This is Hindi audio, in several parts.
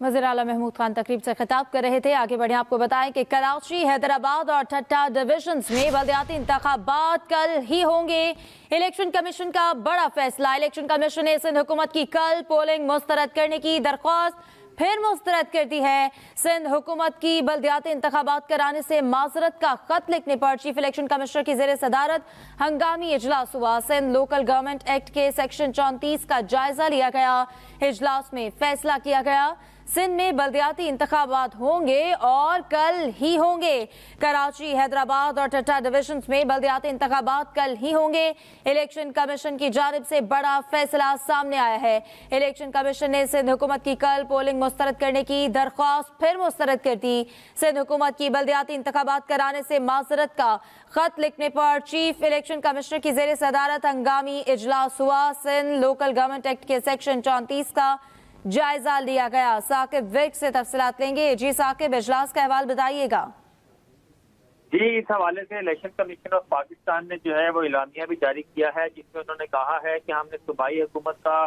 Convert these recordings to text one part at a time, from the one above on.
वज़ीर आला महमूद खान तकरीब से खिताब कर रहे थे। आगे बढ़े आपको बताएं कि कराची, हैदराबाद और ठट्टा डिविजन्स में बलदियाती इंतखाबात कल ही होंगे। इलेक्शन कमीशन का बड़ा फैसला। इलेक्शन कमीशन ने सिंध हुकूमत की कल पोलिंग मुस्तरद करने की दरख्वास्त फिर मुस्तरद कर दी है। सिंध हुकूमत की बलदियाती इंतखाबात कराने से माजरत का खत लिखने पर चीफ इलेक्शन कमिश्नर की जेर सदारत हंगामी इजलास हुआ। सिंध लोकल गवर्नमेंट एक्ट के सेक्शन 34 का जायजा लिया गया। इजलास में फैसला किया गया सिंध में बलदियाती इंतखाबात होंगे और कल ही होंगे। कराची, हैदराबाद और ठट्टा डिविजन्स में बलदियाती इंतखाबात कल ही होंगे। इलेक्शन कमीशन की जानिब से बड़ा फैसला सामने आया है। इलेक्शन कमीशन ने सिंध हुकूमत की कल पोलिंग मुस्तरद करने की दरख्वास्त फिर मुस्तरद कर दी। सिंध हुकूमत की बलदियाती इंतखाबात कराने से माजरत का खत लिखने पर चीफ इलेक्शन कमिश्नर की जेर सदारत हंगामी इजलास हुआ। सिंध लोकल गवर्नमेंट एक्ट के सेक्शन 34 का जायजा लिया गया। साकिब विक से तफसीलात लेंगे। जी साकिब, इजलास का अहवाल बताइएगा। जी, इस हवाले से इलेक्शन कमीशन ऑफ पाकिस्तान ने जो है वो इलामिया भी जारी किया है, जिसमें उन्होंने कहा है कि हमने सूबाई हुकूमत का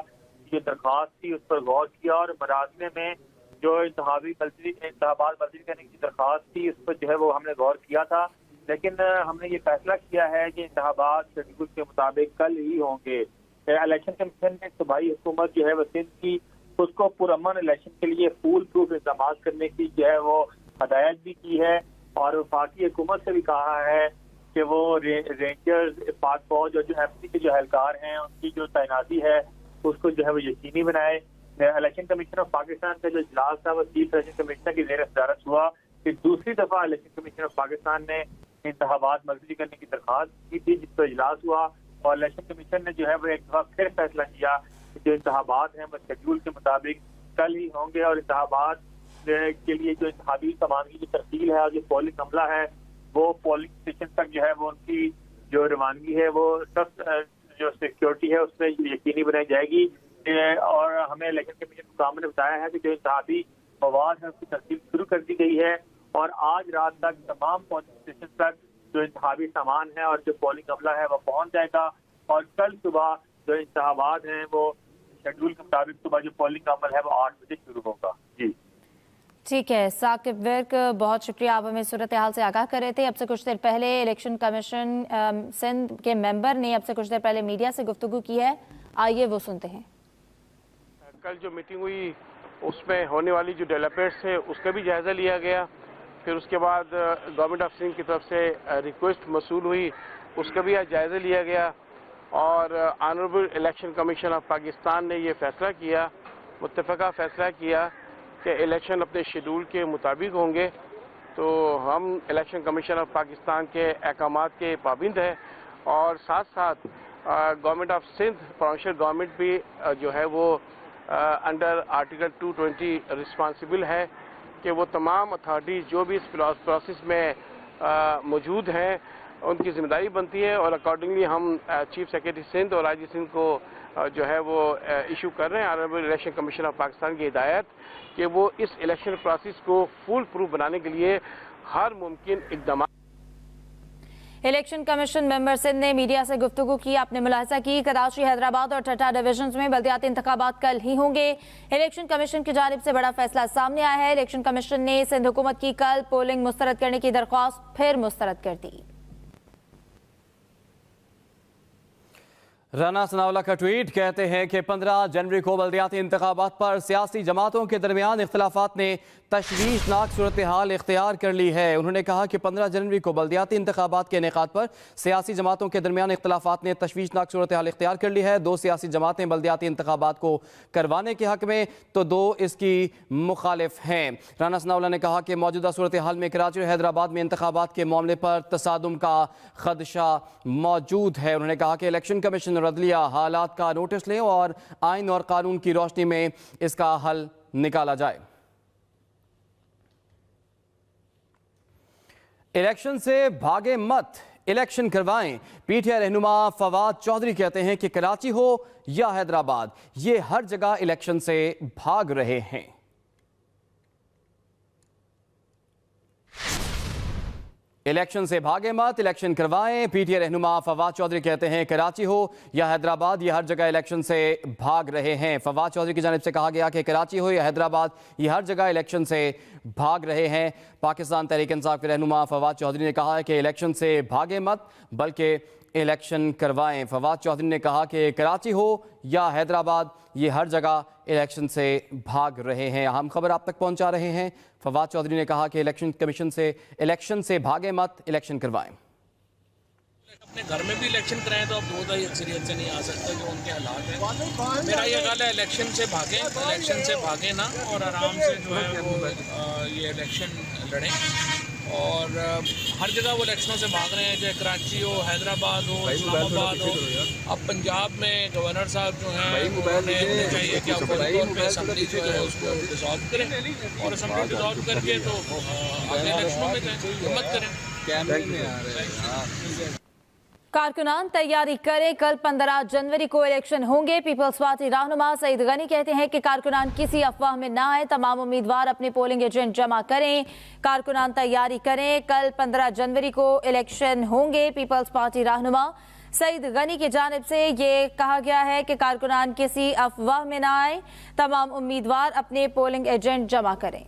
जो दरख्वास्त थी उस पर गौर किया और मराजमे में जो इंतखाबात बर्दी करने की दरख्वास्त थी उस पर जो है वो हमने गौर किया था, लेकिन हमने ये फैसला किया है कि इंतखाबात शेड्यूल के मुताबिक कल ही होंगे। इलेक्शन कमीशन ने सूबाई हुकूमत जो है वो सिंध की उसको पुरअमन इलेक्शन के लिए फूल प्रूफ इंतजाम करने की जो है वो हदायत भी की है और वफाकी हुकूमत से भी कहा है कि वो रेंजर्स, पाक फौज और जो एमसी के जो एहलकार हैं उनकी जो तैनाती है उसको जो है वो यकीनी बनाए। इलेक्शन कमीशन ऑफ पाकिस्तान का जो इजलास था वो चीफ इलेक्शन कमिश्नर की जेर सदारत हुआ कि दूसरी दफा इलेक्शन कमीशन ऑफ पाकिस्तान ने इंतखाबात मुलतवी करने की दरख्वास्त की थी, जिस पर इजलास हुआ और इलेक्शन कमीशन ने जो है वो एक दफा फिर फैसला किया जो इंतखाबात हैं वो शेड्यूल के मुताबिक कल ही होंगे और इंतखाबात के लिए जो इंतखाबी सामान की जो तरसील है और जो पोलिंग अमला है वो पोलिंग स्टेशन तक जो है वो उनकी जो रवानगी है वो सब जो सिक्योरिटी है उसमें यकीनी बनाई जाएगी। और हमें इलेक्शन कमीशन हुकाम ने बताया है कि जो इंतखाबी मवाद है उसकी तरसील शुरू कर दी गई है और आज रात तक तमाम पोलिंग स्टेशन तक जो इंतखाबी सामान है और जो पोलिंग अमला है वो पहुँच जाएगा और कल सुबह जो इंतखाबात हैं वो शेड्यूल के मुताबिक सुबह जो पोलिंग का अमल है वो 8 बजे शुरू होगा। जी ठीक है साकिब विक, बहुत शुक्रिया, आप हमें सूरत हाल से आगाह कर रहे थे। अब से कुछ देर पहले इलेक्शन कमीशन सिंध के मेंबर ने अब से कुछ देर पहले मीडिया से गुफ्तगू की है, आइए वो सुनते हैं। कल जो मीटिंग हुई उसमें होने वाली जो डेवलपमेंट्स है उसका भी जायजा लिया गया। फिर उसके बाद गवर्नमेंट ऑफ सिंध की तरफ से रिक्वेस्ट मसूल हुई, उसका भी आज जायजा लिया गया और honourable election commission of Pakistan ने ये फैसला किया, मुत्तफ़क़ा फैसला किया कि इलेक्शन अपने शेड्यूल के मुताबिक होंगे। तो हम इलेक्शन कमीशन ऑफ पाकिस्तान के अहकामात के पाबंद हैं और साथ साथ government of Sindh provincial government भी जो है वो अंडर आर्टिकल 220 रिस्पॉन्सिबल है कि वो तमाम अथॉरिटीज़ जो भी इस प्रोसेस में मौजूद हैं उनकी जिम्मेदारी बनती है और अकॉर्डिंगली हम चीफ सेक्रेटरी सिंध और आईजी सिंध को जो है वो इशू कर रहे हैं honourable election commission of Pakistan की हिदायत कि वो इस इलेक्शन प्रोसेस को फुल प्रूफ बनाने के लिए हर मुमकिन इक़दाम। इलेक्शन कमीशन मेंबर सिंध ने मीडिया से गुफ्तगू की। आपने मुलाहिजा की कराची, हैदराबाद और ठट्टा डिविजन्स में बलदियाती इंतखाबात कल ही होंगे। इलेक्शन कमीशन की जानिब से बड़ा फैसला सामने आया है। इलेक्शन कमीशन ने सिंध हुकूमत की कल पोलिंग मुस्तरद करने की दरख्वास्त फिर मुस्तरद कर दी। राना सनाउल्लाह का ट्वीट, कहते हैं कि 15 जनवरी को बल्दियाती इंतखाबात पर सियासी जमातों के दरमियान इख्तलाफात ने तशवीशनाक सूरत हाल इख्तियार कर ली है। उन्होंने कहा कि 15 जनवरी को बल्दियाती इंतखाबात के इनेकाद पर सियासी जमातों के दरमियान इख्तलाफात ने तशवीशनाक सूरत हाल इख्तियार कर ली है। 2 सियासी जमातें बल्दियाती इंतखाबात को करवाने के हक में तो 2 इसकी मुखालिफ हैं। राना सनाउल्लाह ने कहा कि मौजूदा सूरत हाल में कराची और हैदराबाद में इंतखाबात के मामले पर तसादुम का खदशा मौजूद है। उन्होंने कहा कि इलेक्शन कमीशन रदलिया हालात का नोटिस लें और आइन और कानून की रोशनी में इसका हल निकाला जाए। इलेक्शन से भागे मत, इलेक्शन करवाएं। पीटीआई रहनुमा फवाद चौधरी कहते हैं कि कराची हो या हैदराबाद, ये हर जगह इलेक्शन से भाग रहे हैं। इलेक्शन से भागे मत, इलेक्शन करवाएं। पीटीआई रहनुमा फवाद चौधरी कहते हैं कराची हो या हैदराबाद, ये हर जगह इलेक्शन से भाग रहे हैं। फवाद चौधरी की जानिब से कहा गया कि कराची हो या हैदराबाद, ये हर जगह इलेक्शन से भाग रहे हैं। पाकिस्तान तहरीक इंसाफ के रहनुमा फवाद चौधरी ने कहा है कि इलेक्शन से भागे मत बल्कि इलेक्शन करवाएं। फवाद चौधरी ने कहा कि कराची हो या हैदराबाद, ये हर जगह इलेक्शन से भाग रहे हैं। अहम खबर आप तक पहुंचा रहे हैं। फवाद चौधरी ने कहा कि इलेक्शन कमीशन से इलेक्शन से भागे मत, इलेक्शन करवाएं। अपने घर में भी इलेक्शन कराएं तो अब 2 अक्सरियत से नहीं आ सकता, जो उनके हालात हैं। मेरा ये ख्याल है इलेक्शन से भागें, इलेक्शन से भागें ना, और आराम से जो है वो ये इलेक्शन लड़ें। और हर जगह वो इलेक्शनों से भाग रहे हैं, चाहे कराची हो, हैदराबाद हो, इस्लामाबाद हो। अब पंजाब में गवर्नर साहब जो हैं उन्हें चाहिए कि अब फौरी तौर पर असम्बली जो है उसको डिसॉल्व करें, और असम्बली डिसॉल्व करके तो अपने इलेक्शनों में हिम्मत करें। कारकुनान तैयारी करें, कल 15 जनवरी को इलेक्शन होंगे। पीपल्स पार्टी रहनुमा सईद गनी कहते हैं कि कारकुनान किसी अफवाह में ना आए, तमाम उम्मीदवार अपने पोलिंग एजेंट जमा करें। कारकुनान तैयारी करें, कल 15 जनवरी को इलेक्शन होंगे। पीपल्स पार्टी रहनुमा सईद गनी की जानिब से ये कहा गया है कि कारकुनान किसी अफवाह में ना आए, तमाम उम्मीदवार अपने पोलिंग एजेंट जमा करें।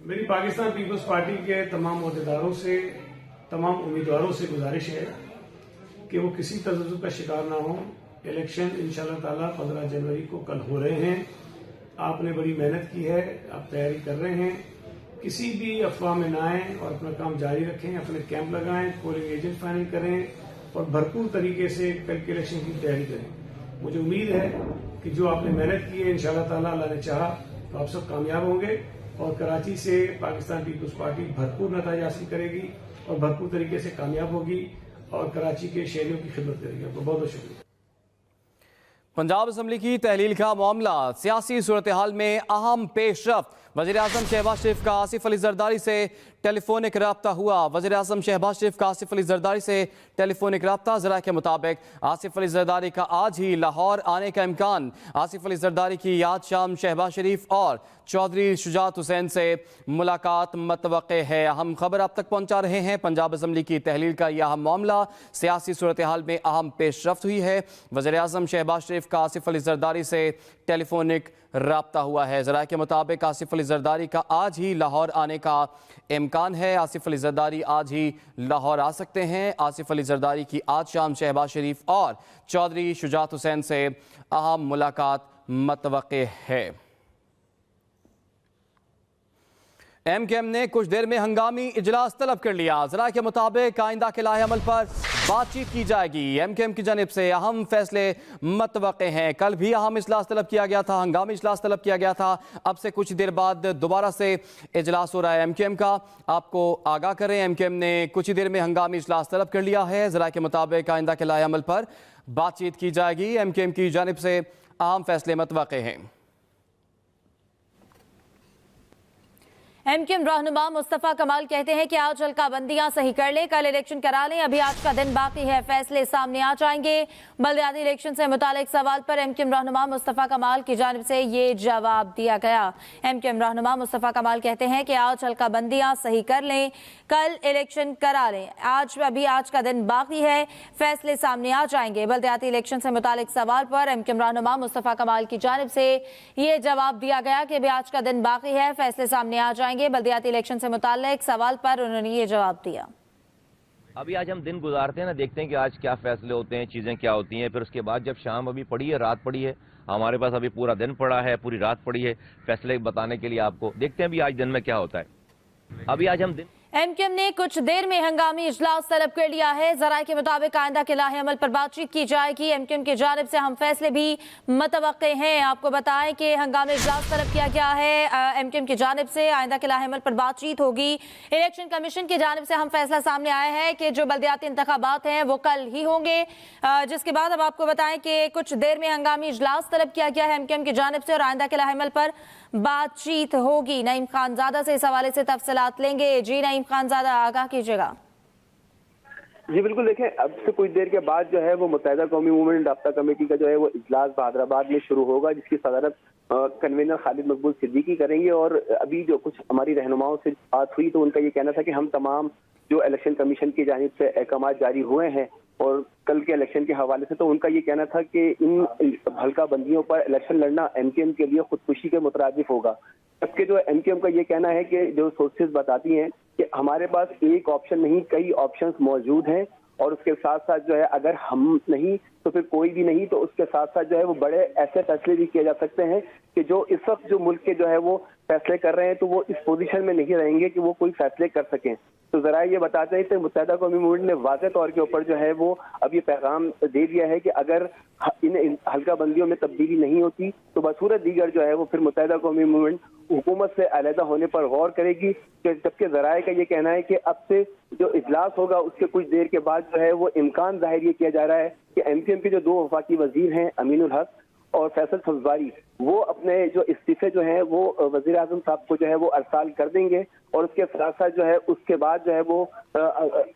मेरी पाकिस्तान पीपल्स पार्टी के तमाम अहदेदारों से, तमाम उम्मीदवारों से गुजारिश है कि वो किसी तजज्जुब का शिकार ना हो। इलेक्शन इंशाअल्लाह ताला 15 जनवरी को कल हो रहे हैं। आपने बड़ी मेहनत की है, आप तैयारी कर रहे हैं, किसी भी अफवाह में ना आए और अपना काम जारी रखें, अपने कैंप लगाएं, पोलिंग एजेंट फाइनल करें और भरपूर तरीके से कल के इलेक्शन की तैयारी करें। मुझे उम्मीद है कि जो आपने मेहनत की है इंशाअल्लाह ताला अल्लाह ने चाहा तो आप सब कामयाब होंगे और कराची से पाकिस्तान पीपल्स पार्टी भरपूर नतीजा हासिल करेगी और भरपूर तरीके से कामयाब होगी और कराची के शहरियों की खिदमत करेगी। आपको बहुत बहुत शुक्रिया। पंजाब असम्बली की तहलील का मामला, सियासी सूरत हाल में अहम पेशरफ्त। वज़ीर आज़म शहबाज शरीफ का आसिफ अली जरदारी से टेलीफोनिक रब्ता हुआ। वज़ीर आज़म शहबाज शरीफ का आसिफ अली जरदारी से टेलीफोनिक रब्ता। ज़रा के मुताबिक आसिफ अली जरदारी का आज ही लाहौर आने का इम्कान। आसिफ अली जरदारी की आज शाम शहबाज शरीफ और चौधरी शुजात हुसैन से मुलाकात मतवक़्क़े है। अहम खबर आप तक पहुँचा रहे हैं। पंजाब असम्बली की तहलील का यह अहम मामला, सियासी सूरत हाल में अहम पेशरफ्त हुई है। वज़ीर आज़म शहबाज शरीफ का आसिफ अली जरदारी से टेलीफोनिक रब्ता हुआ है। ज़रा के मुताबिक आसिफ अली जरदारी का आज ही लाहौर आने का इम्कान है। आसिफ अली जरदारी आज ही लाहौर आ सकते हैं। आसिफ अली जरदारी की आज शाम शहबाज शरीफ और चौधरी शुजात हुसैन से अहम मुलाकात मतवक़्क़े है। एमकेएम ने कुछ देर में हंगामी इजलास तलब कर लिया। ज़रा के मुताबिक आइंदा के लाहे अमल पर बातचीत की जाएगी। एमकेएम की जानिब से अहम फैसले मतवक़्क़े हैं। कल भी अहम इजलास तलब किया गया था, हंगामी इजलास तलब किया गया था। अब से कुछ देर बाद दोबारा से इजलास हो रहा है एमकेएम का। आपको आगाह करें, एमकेएम ने कुछ ही देर में हंगामी इजलास तलब कर लिया है। ज़रा के मुताबिक आइंदा के लाहे अमल पर बातचीत की जाएगी। एमकेएम की जानिब से अहम फैसले मतवक़्क़े हैं। एमकेएम रहनुमा मुस्तफ़ा कमाल कहते हैं कि आज हल्काबंदियां सही कर लें, कल इलेक्शन करा लें, अभी आज का दिन बाकी है, फैसले सामने आ जाएंगे। बल्दियाती इलेक्शन से मुतालिक सवाल पर एमकेएम रहनुमा मुस्तफ़ा कमाल की जानिब से ये जवाब दिया गया। एमकेएम रहनुमा मुस्तफ़ा कमाल कहते हैं कि आज हल्काबंदियां सही कर लें, कल इलेक्शन करा लें, अभी आज का दिन बाकी है, फैसले सामने आ जाएंगे। बल्दियाती इलेक्शन से मुतालिक सवाल पर एमकेएम रहनुमा मुस्तफ़ा कमाल की जानिब से ये जवाब दिया गया कि अभी आज का दिन बाकी है, फैसले सामने आ जाएंगे। बल्दियाती इलेक्शन से मुताल्लिक सवाल पर उन्होंने ये जवाब दिया। अभी आज हम दिन गुजारते हैं ना, देखते हैं कि आज क्या फैसले होते हैं, चीजें क्या होती हैं, फिर उसके बाद जब शाम अभी पड़ी है, रात पड़ी है, हमारे पास अभी पूरा दिन पड़ा है, पूरी रात पड़ी है फैसले बताने के लिए आपको। देखते हैं अभी आज दिन में क्या होता है। अभी आज हम दिन एमकेएम ने कुछ देर में हंगामी इजलास तलब कर लिया है। ज़राए के मुताबिक आइंदा के लाहे अमल पर बातचीत की जाएगी। एमकेएम की जानिब से हम फैसले भी मतवक्के हैं। आपको बताएं कि हंगामी इजलास तलब किया गया है एमकेएम की जानिब से, आइंदा के लाहे अमल पर बातचीत होगी। इलेक्शन कमीशन की जानिब से हम फैसला सामने आया है कि जो बल्दियाती इंतखाबात हैं वो कल ही होंगे, जिसके बाद अब आपको बताएं कि कुछ देर में हंगामी इजलास तलब किया गया है एमकेएम की जानिब से और आइंदा के लाहे अमल पर बातचीत होगी। नईम खानजादा से इस हवाले से तफसीलात लेंगे। जी नईम खानजादा, आगाह कीजिएगा। जी बिल्कुल, देखें अब से कुछ देर के बाद जो है वो मुत्तहिदा कौमी मूवमेंट राब्ता कमेटी का जो है वो इजलास हैदराबाद में शुरू होगा, जिसकी सदारत कन्वीनर खालिद मकबूल सिद्दीकी करेंगे। और अभी जो कुछ हमारी रहनुमाओं से बात हुई तो उनका ये कहना था कि हम तमाम जो इलेक्शन कमीशन की जानिब से अहकाम जारी हुए हैं और कल के इलेक्शन के हवाले से, तो उनका ये कहना था कि इन हल्का बंदियों पर इलेक्शन लड़ना MKM के लिए खुदकुशी के मुतरादिफ होगा। जबकि जो MKM का ये कहना है कि जो सोर्सेज बताती हैं कि हमारे पास एक ऑप्शन नहीं कई ऑप्शंस मौजूद हैं, और उसके साथ साथ जो है अगर हम नहीं तो फिर कोई भी नहीं, तो उसके साथ साथ जो है वो बड़े ऐसे फैसले भी किए जा सकते हैं कि जो इस वक्त जो मुल्क के जो है वो फैसले कर रहे हैं तो वो इस पोजीशन में नहीं रहेंगे कि वो कोई फैसले कर सकें। तो जरा ये बताते हैं कि मुत्तहिदा कौमी मूवमेंट ने वाज़ेह तौर के ऊपर जो है वो अब ये पैगाम दे दिया है कि अगर इन हल्का बंदियों में तब्दीली नहीं होती तो बसूरत दीगर जो है वो फिर मुत्तहिदा कौमी मूवमेंट हुकूमत से अलहदा होने पर गौर करेगी। जबकि जराए का ये कहना है कि अब से जो इजलास होगा उसके कुछ देर के बाद जो है वो इम्कान जाहिर ये किया जा रहा है कि MKM के जो दो वफाकी वजीर हैं अमीनुल हक और फैसल सब्जवारी, वो अपने जो इस्तीफे जो हैं वो वजीर आजम साहब को जो है वो अरसाल कर देंगे। और उसके साथ साथ जो है उसके बाद जो है वो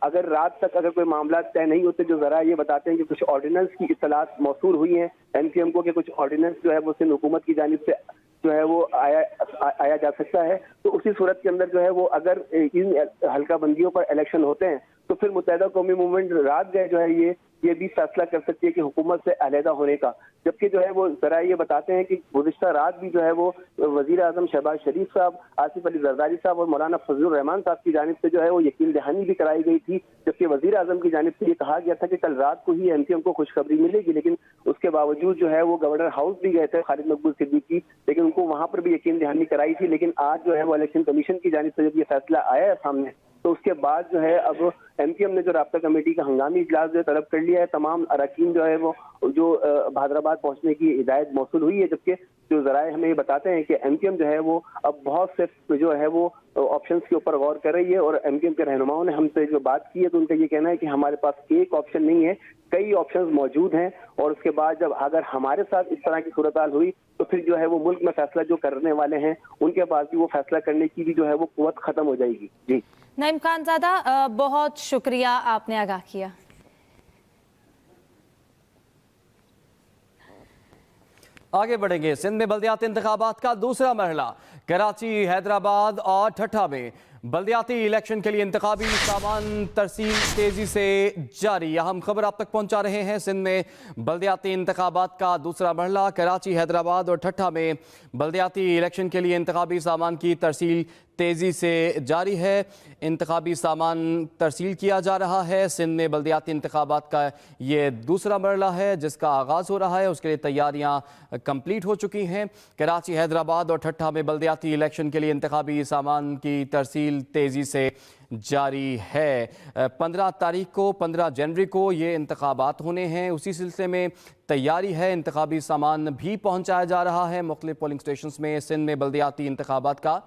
अगर रात तक अगर कोई मामला तय नहीं होते, जो जरा ये बताते हैं कि कुछ ऑर्डिनेंस की इत्तलात मौसूल हुई हैं MKM को कि कुछ ऑर्डिनेंस जो है वो सिंध हुकूमत की जानिब से जो है वो आया जा सकता है, तो उसी सूरत के अंदर जो है वो अगर इन हल्का बंदियों पर इलेक्शन होते हैं तो फिर मुत्तहिदा कौमी मूवमेंट रात गए जो है ये भी फैसला कर सकती है कि हुकूमत से अलहदा होने का। जबकि जो है वो जरा ये बताते हैं कि गुज़िश्ता रात भी जो है वो वजीर आजम शहबाज शरीफ साहब, आसिफ अली जरदारी साहब और मौलाना फजलुर रहमान साहब की जानिब से जो है वो यकीन दहानी भी कराई गई थी। जबकि वजीर आजम की जानिब से ये कहा गया था कि कल रात को ही MKM को खुशखबरी मिलेगी, लेकिन उसके बावजूद जो है वो गवर्नर हाउस भी गए थे खालिद मकबूल सिद्दीकी, लेकिन उनको वहां पर भी यकीन दहानी कराई थी। लेकिन आज जो है वो इलेक्शन कमीशन की जानिब से जब ये फैसला आया है सामने, तो उसके बाद जो है अब MKM ने जो राब्ता कमेटी का हंगामी इजलास जो तलब कर लिया है, तमाम अरकान जो है वो जो हैदराबाद पहुंचने की हिदायत मौसूल हुई है। जबकि जो जराए हमें ये बताते हैं कि MKM जो है वो अब बहुत से जो है वो ऑप्शंस के ऊपर गौर कर रही है। और MKM के रहनुमाओं ने हमसे जो बात की है तो उनका ये कहना है कि हमारे पास एक ऑप्शन नहीं है, कई ऑप्शंस मौजूद हैं। और उसके बाद जब अगर हमारे साथ इस तरह की सूरत हाल हुई तो फिर जो है वो मुल्क में फैसला जो करने वाले हैं उनके पास भी वो फैसला करने की भी जो है वो कुव्वत खत्म हो जाएगी। जी नईम खानज़ादा, बहुत शुक्रिया, आपने आगाह किया। आगे बढ़ेंगे। सिंध में बल्दियाती इंतखाबात का दूसरा मरहला। कराची, हैदराबाद और ठट्ठा में बल्दियाती इलेक्शन के लिए इंतखाबी सामान तरसील तेजी से जारी। अहम खबर आप तक पहुंचा रहे हैं। सिंध में बल्दियाती इंतखाबात का दूसरा मरहला। कराची, हैदराबाद और ठट्ठा में बल्दियाती इलेक्शन के लिए इंतखाबी सामान की तरसील तेज़ी से जारी है। इंतखाबी सामान तरसील किया जा रहा है। सिंध में बल्दियाती इंतखाबात का ये दूसरा मरहला है जिसका आगाज़ हो रहा है। उसके लिए तैयारियां कंप्लीट हो चुकी हैं। कराची, हैदराबाद और ठट्ठा में बल्दियाती इलेक्शन के लिए इंतखाबी सामान की तरसील तेज़ी से जारी है। 15 तारीख को 15 जनवरी को ये इंतखाबात होने हैं। उसी सिलसिले में तैयारी है। इंतखाबी सामान भी पहुँचाया जा रहा है मुख्तलिफ पोलिंग स्टेशन में। सिंध में बल्दियाती इंतखाबात का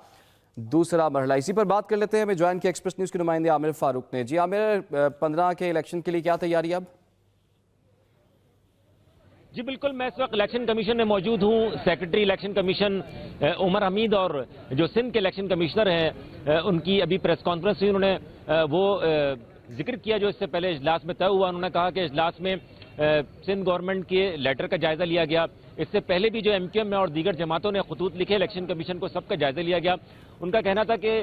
दूसरा मरहला। इसी पर बात कर लेते हैं। हमें ज्वाइन किया एक्सप्रेस न्यूज़ के नुमाइंदे आमिर फारूक ने। जी आमिर, 15 के इलेक्शन के लिए क्या तैयारी अब? जी बिल्कुल, मैं इस वक्त इलेक्शन कमीशन में मौजूद हूँ। Secretary election commission Umar Hamid और जो सिंध के इलेक्शन कमिश्नर हैं उनकी अभी प्रेस कॉन्फ्रेंस हुई। उन्होंने वो जिक्र किया जो इससे पहले इजलास में तय हुआ। उन्होंने कहा कि इजलास में सिंध गवर्नमेंट के लेटर का जायजा लिया गया। इससे पहले भी जो MKM और दीगर जमातों ने खतूत लिखे इलेक्शन कमीशन को, सबका जायजा लिया गया। उनका कहना था कि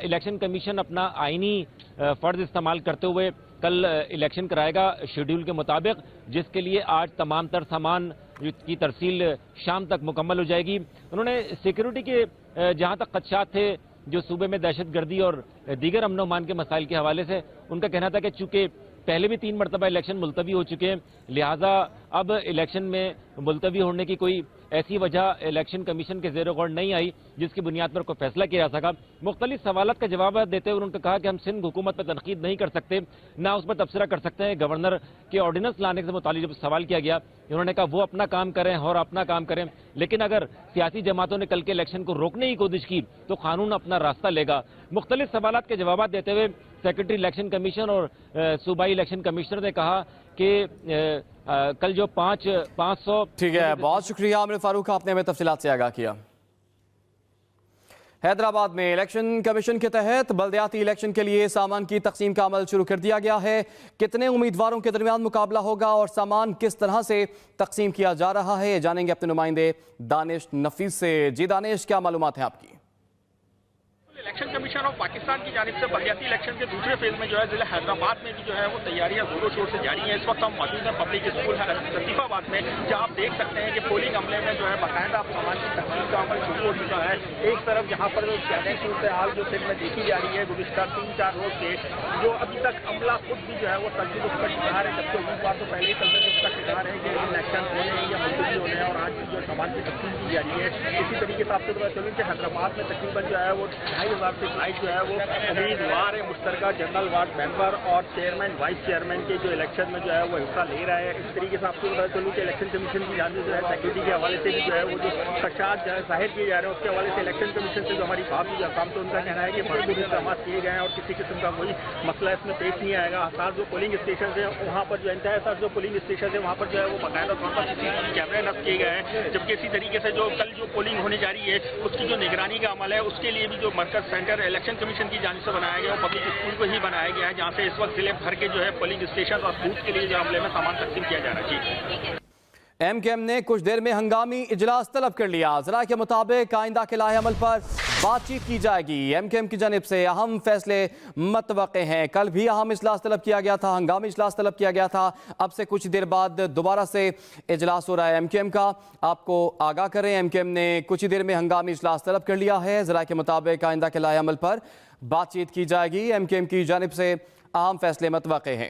इलेक्शन कमीशन अपना आईनी फर्ज इस्तेमाल करते हुए कल इलेक्शन कराएगा शेड्यूल के मुताबिक, जिसके लिए आज तमाम तर सामान की तरसील शाम तक मुकम्मल हो जाएगी। उन्होंने सिक्योरिटी के जहां तक खदशात थे जो सूबे में दहशतगर्दी और दीगर अमन अमान के मसाइल के हवाले से, उनका कहना था कि चूंकि पहले भी 3 मरतबा इलेक्शन मुलतवी हो चुके हैं, लिहाजा अब इलेक्शन में मुलतवी होने की कोई ऐसी वजह इलेक्शन कमीशन के ज़ेर गौर नहीं आई जिसकी बुनियाद पर कोई फैसला किया जा सका। मुख्तलिफ सवालात का जवाब देते हुए उन्होंने कहा कि हम सिंध हुकूमत पर तनकीद नहीं कर सकते, ना उस पर तबसरा कर सकते हैं। गवर्नर के ऑर्डिनेंस लाने से मुतालिक जब सवाल किया गया, उन्होंने कहा वो अपना काम करें और अपना काम करें, लेकिन अगर सियासी जमातों ने कल के इलेक्शन को रोकने की कोशिश की तो कानून अपना रास्ता लेगा। मुख्तलिफ सवालात के जवाब देते हुए सेक्रेटरी इलेक्शन कमीशन और सूबाई इलेक्शन कमिश्नर ने कहा कि कल जो 500। ठीक है, बहुत शुक्रिया आमिर फारूक, आपने हमें तफसीलात से आगाह किया। हैदराबाद में इलेक्शन कमीशन के तहत बल्दियाती इलेक्शन के लिए सामान की तकसीम का अमल शुरू कर दिया गया है। कितने उम्मीदवारों के दरमियान मुकाबला होगा और सामान किस तरह से तकसीम किया जा रहा है, जानेंगे अपने नुमाइंदे दानिश नफीस से। जी दानिश, क्या मालूमात है आपकी? इलेक्शन कमीशन ऑफ पाकिस्तान की जानिब से बल्दियाती इलेक्शन के दूसरे फेज में जो है जिला हैदराबाद में भी जो है वो तैयारियां जोरों शोर से जारी हैं। इस वक्त हम मौजूद हैं पब्लिक स्कूल लतीफाबाद में, जहां आप देख सकते हैं कि पोलिंग अमले में जो है बाकायदा सामान की तकसीम का अमल शुरू हो चुका है। एक तरफ जहां पर कैबिनेट सूरत हाल जो सिंध में देखी जा रही है गुज़िश्ता 3-4 रोज से, जो अभी तक अमला खुद भी जो है वो तस्वीर उसका शिकार है, जबकि उम्मीदवार तो पहले ही तस्वीर उसका शिकार है कि इलेक्शन होने या मुलतवी होने और आज भी जो सामान की तकसीम की जा रही है। इसी तरीके से आपको पता चलूँ कि हैदराबाद में तकरीबन जो है वो 2500 से फ्लाइट जो है वो उम्मीदवार है मुश्तरका जनरल वार्ड मेंबर और चेयरमैन वाइस चेयरमैन के जो इलेक्शन में जो है वो हिस्सा ले रहा है। इस तरीके से आपको बता चलूँ कि इलेक्शन कमीशन की जानिब जो है सिक्योरिटी के हवाले से भी जो है वो जो खदशात जाहिर किए जा रहे हैं उसके हवाले से इलेक्शन कमीशन से जो हमारी बात हुई काम, तो उनका कहना है कि भरपूर इंतजाम किए गए हैं और किसी किस्म का कोई मसला इसमें पेश नहीं आएगा। खास जो पोलिंग स्टेशन है वहाँ पर जो इंतहा जो पोलिंग स्टेशन है वहाँ पर जो है वो बाकायदा तौर पर CCTV कैमरे नस्ब किए गए हैं, जबकि इसी तरीके से जो कल जो पोलिंग होने जा रही है उसकी जो निगरानी का अमल है उसके लिए भी जो मरकज सेंटर इलेक्शन कमीशन की जानिब से बनाया गया और पब्लिक स्कूल को ही बनाया गया है, जहां से इस वक्त जिले भर के जो है पोलिंग स्टेशन और बूथ के लिए जो अमले में सामान तकसीम किया जा रहा है। MKM ने कुछ देर में हंगामी इजलास तलब कर लिया। ज़रा के मुताबिक आइंदा के लाहे अमल पर बातचीत की जाएगी। MKM की जानिब से अहम फैसले मतवक़े हैं। कल भी अहम इजलास तलब किया गया था, हंगामी इजलास तलब किया गया था। अब से कुछ देर बाद दोबारा से इजलास हो रहा है MKM का। आपको आगाह करें, MKM ने कुछ ही देर में हंगामी इजलास तलब कर लिया है। ज़रा के मुताबिक आइंदा के लाहे अमल पर बातचीत की जाएगी। MKM की जानिब से अहम फैसले मतवक़े हैं।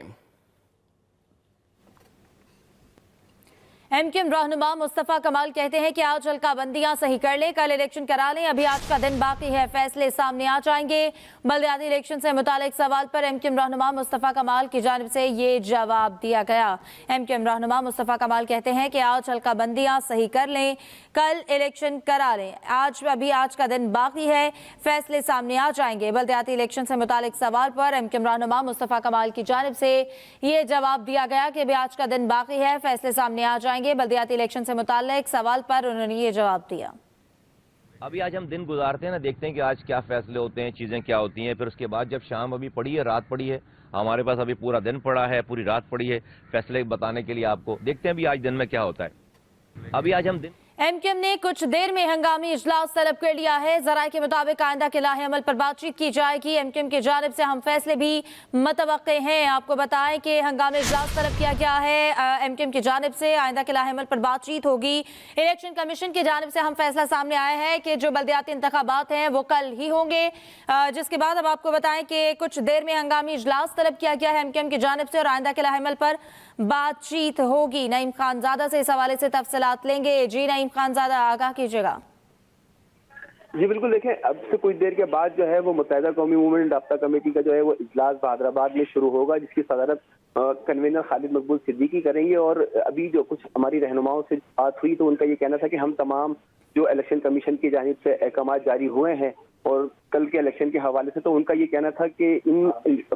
MKM रहनुमा मुस्तफ़ा कमाल कहते हैं कि आज हल्काबंदियां सही कर लें, कल इलेक्शन करा लें, अभी आज का दिन बाकी है, फैसले सामने आ जाएंगे। बल्दियाती इलेक्शन से मुतालिक सवाल पर MKM रहनुमा मुस्तफ़ा कमाल की जानिब से ये जवाब दिया गया। MKM रहनुमा मुस्तफ़ा कमाल कहते हैं कि आज हल्काबंदियां सही कर लें, कल इलेक्शन करा लें, आज का दिन बाकी है, फैसले सामने आ जाएंगे। बल्दियाती इलेक्शन से मुतालिक सवाल पर MKM रहनुमा मुस्तफ़ा कमाल की जानिब से ये जवाब दिया गया कि अभी आज का दिन बाकी है, फैसले सामने आ जाएंगे। बल्दियाती इलेक्शन से मुताल्लिक सवाल पर उन्होंने ये जवाब दिया। अभी आज हम दिन गुजारते हैं ना, देखते हैं कि आज क्या फैसले होते हैं, चीज़ें क्या होती हैं, फिर उसके बाद जब शाम अभी पड़ी है, रात पड़ी है, हमारे पास अभी पूरा दिन पड़ा है, पूरी रात पड़ी है फैसले बताने के लिए आपको। देखते हैं अभी आज दिन में क्या होता है। अभी आज हम दिन MKM ने कुछ देर में हंगामी इजलास तलब कर लिया है। ज़राए के मुताबिक आइंदा के लाहे अमल पर बातचीत की जाएगी। MKM की जानिब से हम फैसले भी मतवक्के हैं। आपको बताएं कि हंगामी इजलास तलब किया गया है MKM की जानिब से, आइंदा के लाहे अमल पर बातचीत होगी। इलेक्शन कमीशन की जानिब से हम फैसला सामने आया है कि जो बल्दियाती इंतखाबात हैं वो कल ही होंगे, जिसके बाद अब आपको बताएं कि कुछ देर में हंगामी इजलास तलब किया गया है MKM की जानिब से और आइंदा के लाहे अमल पर बातचीत होगी। नईम खानजादा से इस हवाले से तफसीलात लेंगे। जी नईम खानजादा, आगाह कीजिएगा। जी बिल्कुल, देखें अब से कुछ देर के बाद जो है वो मुत्तहिदा कौमी मूवमेंट राब्ता कमेटी का जो है वो इजलास हैदराबाद में शुरू होगा, जिसकी सदारत कन्वीनर खालिद मकबूल सिद्दीकी करेंगे। और अभी जो कुछ हमारी रहनुमाओं से बात हुई तो उनका ये कहना था कि हम तमाम जो इलेक्शन कमीशन की जानिब से अहकाम जारी हुए हैं और कल के इलेक्शन के हवाले से, तो उनका ये कहना था कि इन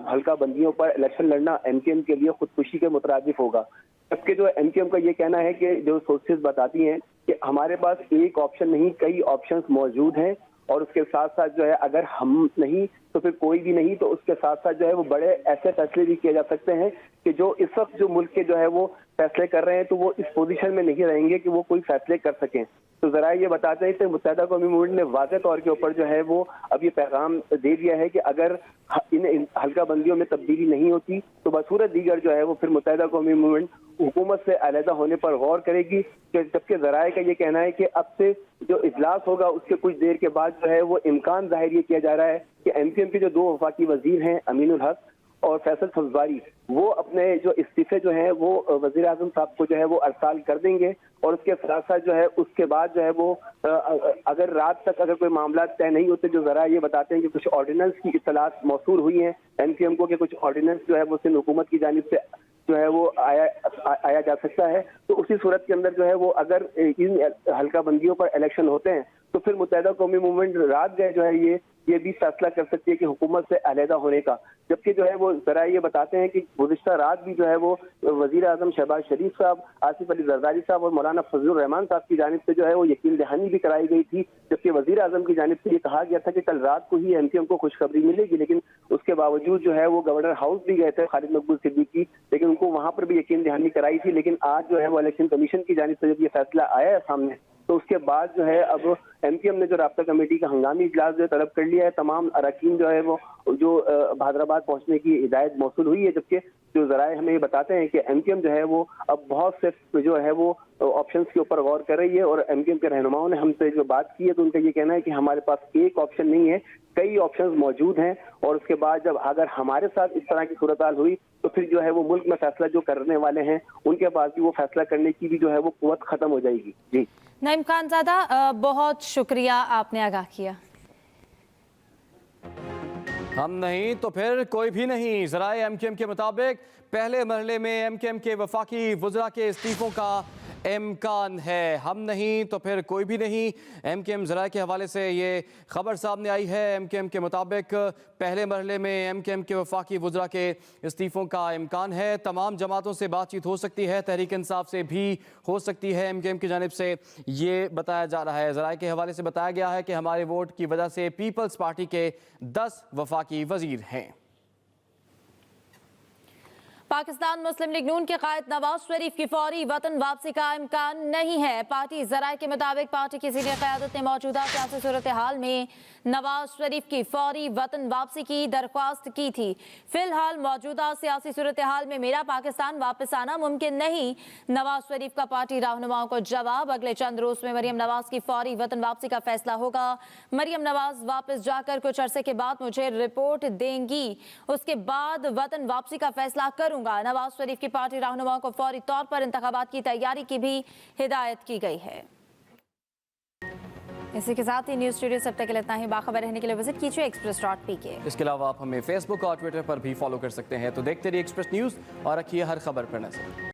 हल्का बंदियों पर इलेक्शन लड़ना MKM के लिए खुदकुशी के मुतरादिफ होगा। जबकि जो MKM का ये कहना है कि जो सोर्सेज बताती हैं कि हमारे पास एक ऑप्शन नहीं कई ऑप्शंस मौजूद हैं और उसके साथ साथ जो है अगर हम नहीं तो फिर कोई भी नहीं, तो उसके साथ साथ जो है वो बड़े ऐसे फैसले भी किए जा सकते हैं कि जो इस वक्त जो मुल्क के जो है वो फैसले कर रहे हैं तो वो इस पोजीशन में नहीं रहेंगे कि वो कोई फैसले कर सकें। तो जरा ये बताते हैं कि मुत्तहिदा कौमी मूवमेंट ने वाज़ेह तौर के ऊपर जो है वो अब ये पैगाम दे दिया है कि अगर इन हल्का बंदियों में तब्दीली नहीं होती तो बसूरत दीगर जो है वो फिर मुत्तहिदा कौमी मूवमेंट हुकूमत से अलहदा होने पर गौर करेगी। जबकि जराए का ये कहना है कि अब से जो इजलास होगा उसके कुछ देर के बाद जो है वो इम्कान जाहिर ये किया जा रहा है कि MKM के जो 2 वफाकी वजीर हैं अमीनुल हक और फैसल सब्जवारी, वो अपने जो इस्तीफे जो हैं वो वजीर आजम साहब को जो है वो अरसाल कर देंगे और उसके साथ साथ जो है उसके बाद जो है वो अगर रात तक अगर कोई मामला तय नहीं होते, जो जरा ये बताते हैं कि कुछ ऑर्डिनेंस की इत्तलात मौसूल हुई हैं MKM को कि कुछ ऑर्डिनेंस जो है वो सिंध हुकूमत की जानिब से जो है वो आया जा सकता है, तो उसी सूरत के अंदर जो है वो अगर इन हल्का बंदियों पर इलेक्शन होते हैं तो फिर मुत्तहिदा कौमी मूवमेंट रात गए जो है ये भी फैसला कर सकती है कि हुकूमत से अलहदा होने का। जबकि जो है वो जरा ये बताते हैं कि गुज़िश्ता रात भी जो है वो वज़ीर आज़म शहबाज शरीफ साहब, आसिफ अली जरदारी साहब और मौलाना फजलुर रहमान साहब की जानिब से जो है वो यकीन दहानी भी कराई गई थी। जबकि वज़ीर आज़म की जानिब से ये कहा गया था कि कल रात को ही MKM को खुशखबरी मिलेगी, लेकिन उसके बावजूद जो है वो गवर्नर हाउस भी गए थे खालिद मकबूल सिद्दीकी, लेकिन उनको वहां पर भी यकीन दहानी कराई थी। लेकिन आज जो है वो इलेक्शन कमीशन की जानिब से जब ये फैसला आया है सामने, तो उसके बाद जो है अब MKM ने जो राब्ता कमेटी का हंगामी इजलास जो तलब कर लिया है। तमाम अरकान जो है वो जो हैदराबाद पहुंचने की हिदायत मौसूल हुई है। जबकि जो जराए हमें ये बताते हैं कि MKM जो है वो अब बहुत से जो है वो ऑप्शंस के ऊपर गौर कर रही है। और MKM के रहनुमाओं ने हमसे जो बात की है तो उनका ये कहना है कि हमारे पास एक ऑप्शन नहीं है, कई ऑप्शंस मौजूद हैं। और उसके बाद जब अगर हमारे साथ इस तरह की सूरत हाल हुई तो फिर जो है वो मुल्क में फैसला जो करने वाले हैं उनके पास भी वो फैसला करने की भी जो है वो कुव्वत खत्म हो जाएगी। जी नईम खानज़ादा, बहुत शुक्रिया, आपने आगाह किया। हम नहीं तो फिर कोई भी नहीं। ज़राए MKM के मुताबिक पहले मरहले में MKM के वफाकी वज़रा के इस्तीफ़ों का इम्कान है। हम नहीं तो फिर कोई भी नहीं। MKM ज़राए के हवाले से ये खबर सामने आई है। MKM के मुताबिक पहले मरहले में MKM के वफाकी वज़रा के इस्तीफ़ों का इम्कान है। तमाम जमातों से बातचीत हो सकती है, तहरीक इंसाफ से भी हो सकती है। MKM की जानिब से ये बताया जा रहा है। ज़राए के हवाले से बताया गया है कि हमारे वोट की वजह से पीपल्स पार्टी के 10 वफाकी वज़ीर हैं। पाकिस्तान मुस्लिम लीग नून के कायद नवाज शरीफ की फौरी वतन वापसी का इम्कान नहीं है। पार्टी ज़राए के मुताबिक पार्टी की सीनियर क़यादत ने मौजूदा सियासी सूरत हाल में नवाज शरीफ की फौरी वतन वापसी की दरख्वास्त की थी। फिलहाल मौजूदा सियासी सूरत हाल में मेरा पाकिस्तान वापस आना मुमकिन नहीं। नवाज शरीफ का पार्टी रहनुमाओं को जवाब, अगले चंद रोज में मरियम नवाज की फौरी वतन वापसी का फैसला होगा। मरियम नवाज वापस जाकर कुछ अरसे के बाद मुझे रिपोर्ट देंगी, उसके बाद वतन वापसी का फैसला करूंगा। नवाज शरीफ की पार्टी रहनुमाओं को फौरी तौर पर इंतखाबात की तैयारी की भी हिदायत की गई है। इसी के साथ ही न्यूज़ स्टूडियो से अब तक के लिए इतना ही। बाखबर रहने के लिए विजिट कीजिए express.pk। इसके अलावा आप हमें फेसबुक और ट्विटर पर भी फॉलो कर सकते हैं। तो देखते रहिए एक्सप्रेस न्यूज़ और रखिए हर खबर पर नजर।